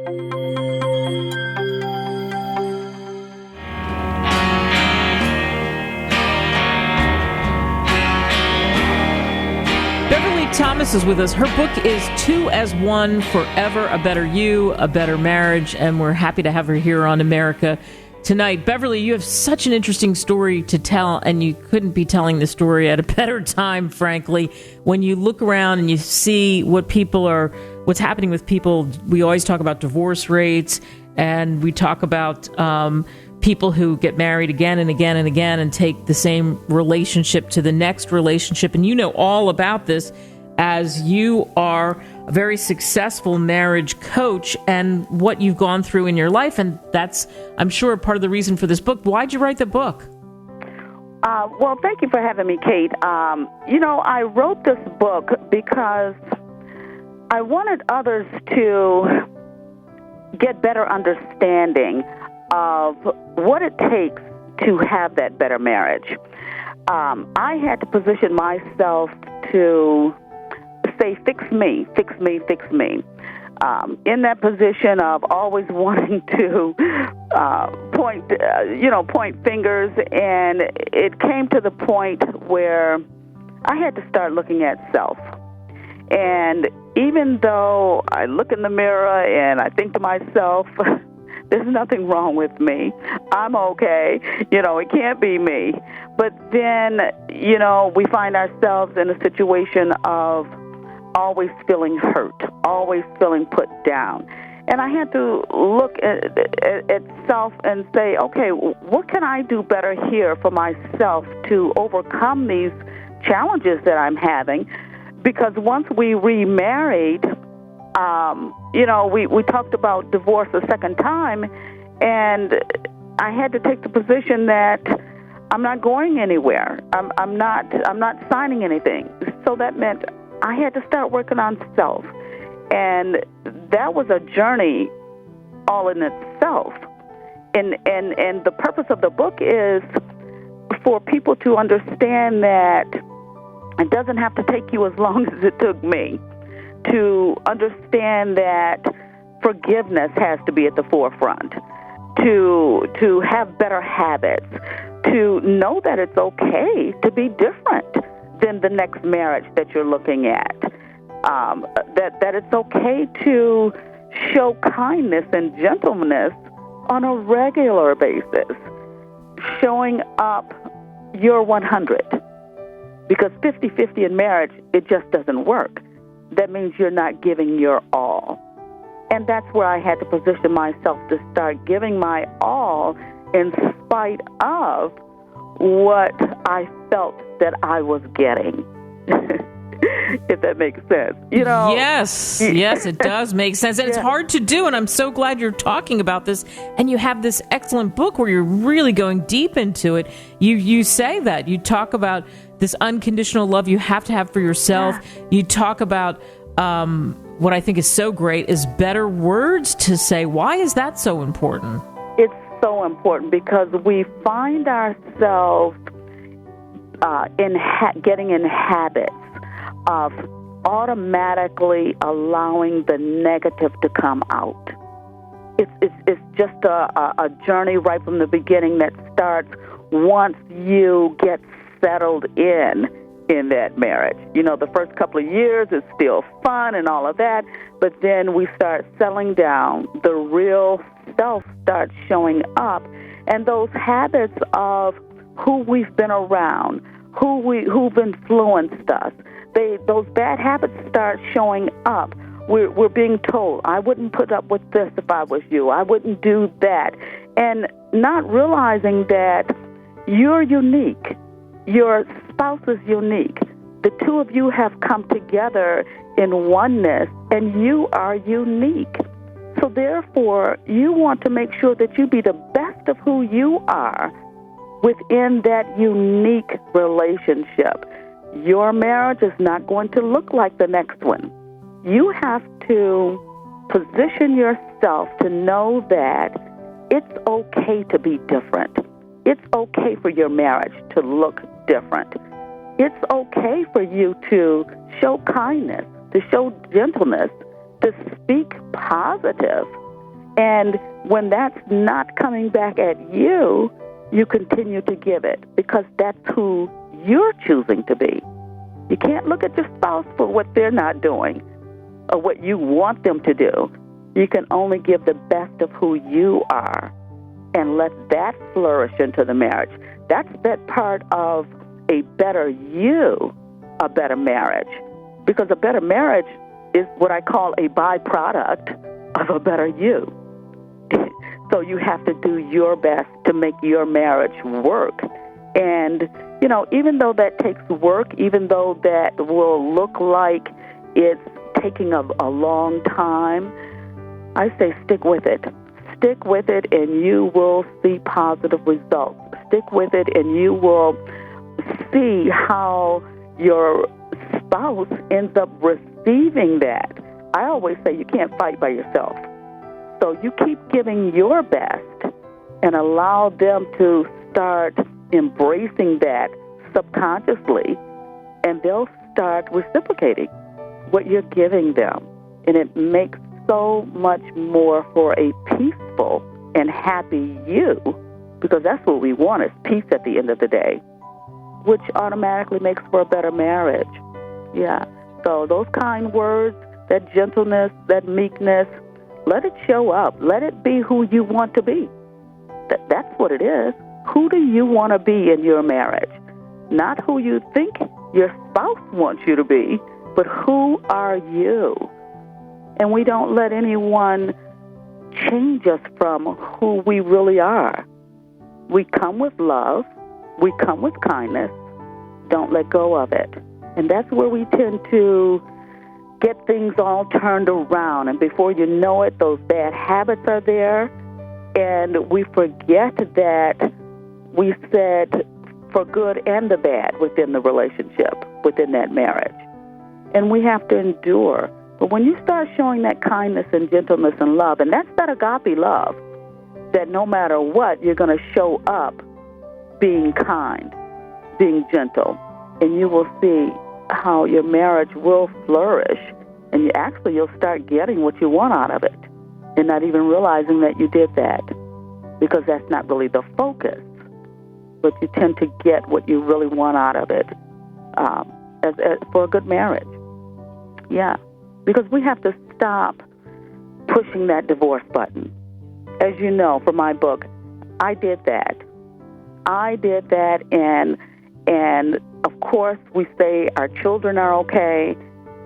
Beverly Thomas is with us. Her book is Two as One, Forever, A Better You, A Better Marriage, and we're happy to have her here on America Tonight. Beverly, you have such an interesting story to tell, and you couldn't be telling the story at a better time, frankly. When you look around and you see what's happening with people, we always talk about divorce rates, and we talk about people who get married again and again and again and take the same relationship to the next relationship. And you know all about this as you are a very successful marriage coach and what you've gone through in your life. And that's, I'm sure, part of the reason for this book. Why'd you write the book? Well, thank you for having me, Kate. I wrote this book because I wanted others to get better understanding of what it takes to have that better marriage. I had to position myself to say, fix me, fix me, fix me. In that position of always wanting to point fingers, and it came to the point where I had to start looking at self. And even though I look in the mirror and I think to myself, there's nothing wrong with me, I'm okay, it can't be me. But then, we find ourselves in a situation of always feeling hurt, always feeling put down. And I had to look at self and say, okay, what can I do better here for myself to overcome these challenges that I'm having? Because once we remarried, we talked about divorce a second time, and I had to take the position that I'm not going anywhere. I'm not signing anything. So that meant I had to start working on self. And that was a journey all in itself. And the purpose of the book is for people to understand that it doesn't have to take you as long as it took me, to understand that forgiveness has to be at the forefront, to have better habits, to know that it's okay to be different than the next marriage that you're looking at, that it's okay to show kindness and gentleness on a regular basis, showing up your 100. Because 50-50 in marriage, it just doesn't work. That means you're not giving your all. And that's where I had to position myself to start giving my all in spite of what I felt that I was getting. If that makes sense. Yes, it does make sense. And it's hard to do, and I'm so glad you're talking about this. And you have this excellent book where you're really going deep into it. You say that. You talk about this unconditional love you have to have for yourself. Yeah. You talk about what I think is so great is better words to say. Why is that so important? It's so important because we find ourselves getting in habits of automatically allowing the negative to come out. It's just a journey right from the beginning that starts once you get settled in that marriage. The first couple of years is still fun and all of that, but then we start settling down. The real self starts showing up, and those habits of who we've been around, who've influenced us, those bad habits start showing up. We're being told, I wouldn't put up with this if I was you. I wouldn't do that. And not realizing that you're unique. Your spouse is unique. The two of you have come together in oneness, and you are unique. So therefore, you want to make sure that you be the best of who you are within that unique relationship. Your marriage is not going to look like the next one. You have to position yourself to know that it's okay to be different. It's okay for your marriage to look different. It's okay for you to show kindness, to show gentleness, to speak positive And when that's not coming back at you, you continue to give it because that's who you're choosing to be. You can't look at your spouse for what they're not doing or what you want them to do. You can only give the best of who you are and let that flourish into the marriage. That's that part of a better you, a better marriage. Because a better marriage is what I call a byproduct of a better you. So you have to do your best to make your marriage work. And, you know, even though that takes work, even though that will look like it's taking a long time, I say stick with it. Stick with it and you will see positive results. Stick with it and you will see how your spouse ends up receiving that. I always say you can't fight by yourself. So you keep giving your best and allow them to start embracing that subconsciously, and they'll start reciprocating what you're giving them. And it makes so much more for a peaceful and happy you, because that's what we want, is peace at the end of the day, which automatically makes for a better marriage. Yeah. So those kind words, that gentleness, that meekness, let it show up. Let it be who you want to be. That's what it is. Who do you want to be in your marriage? Not who you think your spouse wants you to be, but who are you? And we don't let anyone change us from who we really are. We come with love. We come with kindness. Don't let go of it. And that's where we tend to get things all turned around. And before you know it, those bad habits are there. And we forget that we said for good and the bad within the relationship, within that marriage. And we have to endure. But when you start showing that kindness and gentleness and love, and that's that agape love, that no matter what, you're going to show up being kind, being gentle, and you will see how your marriage will flourish, and you'll start getting what you want out of it and not even realizing that you did that, because that's not really the focus, but you tend to get what you really want out of it for a good marriage. Yeah, because we have to stop pushing that divorce button. As you know, for my book, I did that, and of course we say our children are okay,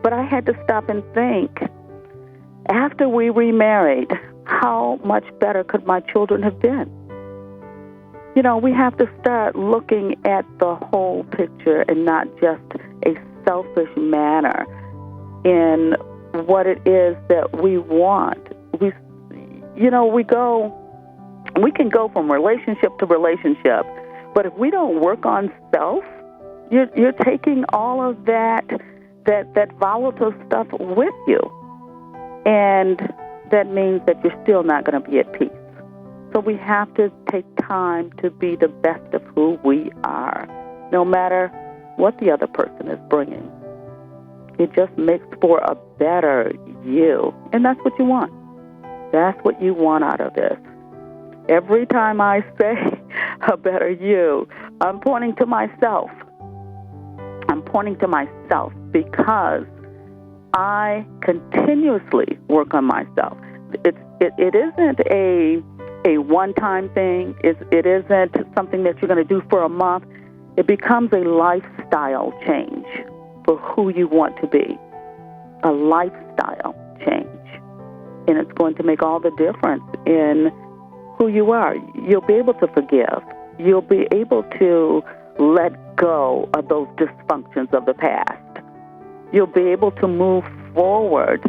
but I had to stop and think, after we remarried, how much better could my children have been? You know, we have to start looking at the whole picture and not just a selfish manner in what it is that we want. We can go from relationship to relationship, but if we don't work on self, you're taking all of that volatile stuff with you, and that means that you're still not going to be at peace. So we have to take time to be the best of who we are, no matter what the other person is bringing. It just makes for a better you, and that's what you want. That's what you want out of this. Every time I say a better you, I'm pointing to myself. I'm pointing to myself because I continuously work on myself. It isn't a one-time thing. It isn't something that you're going to do for a month. It becomes a lifestyle change for who you want to be, a lifestyle change. And it's going to make all the difference in who you are. You'll be able to forgive. You'll be able to let go of those dysfunctions of the past. You'll be able to move forward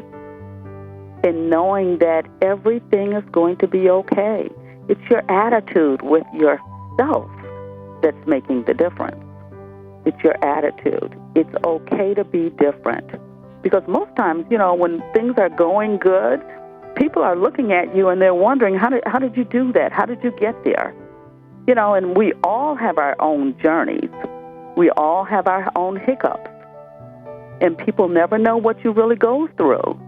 in knowing that everything is going to be okay. It's your attitude with yourself that's making the difference. It's your attitude. It's okay to be different. Because most times, when things are going good, people are looking at you and they're wondering, how did you do that? How did you get there? And we all have our own journeys. We all have our own hiccups. And people never know what you really go through.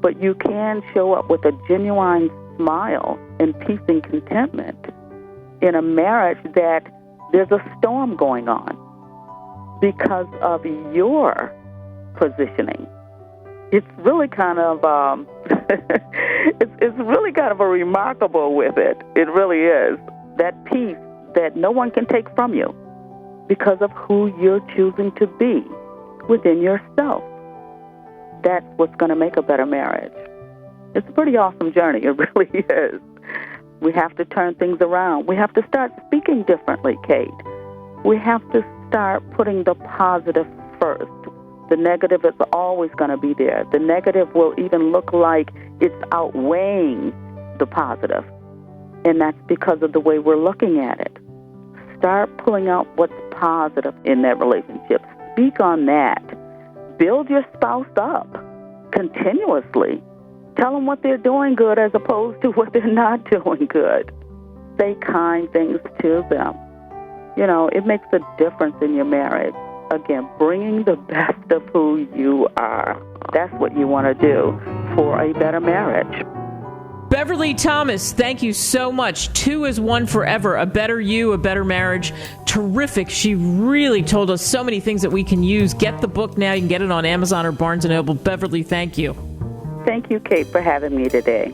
But you can show up with a genuine smile and peace and contentment in a marriage that there's a storm going on because of your positioning. It's really kind of it's really kind of a remarkable with it. It really is. That peace that no one can take from you because of who you're choosing to be within yourself. That's what's going to make a better marriage. It's a pretty awesome journey. It really is. We have to turn things around. We have to start speaking differently, Kate. We have to start putting the positive first. The negative is always going to be there. The negative will even look like it's outweighing the positive. And that's because of the way we're looking at it. Start pulling out what's positive in that relationship. Speak on that. Build your spouse up continuously. Tell them what they're doing good as opposed to what they're not doing good. Say kind things to them. You know, it makes a difference in your marriage. Again, bringing the best of who you are. That's what you want to do for a better marriage. Beverly Thomas, thank you so much. 2 is 1 forever. A better you, a better marriage. Terrific. She really told us so many things that we can use. Get the book now. You can get it on Amazon or Barnes & Noble. Beverly, thank you. Thank you, Kate, for having me today.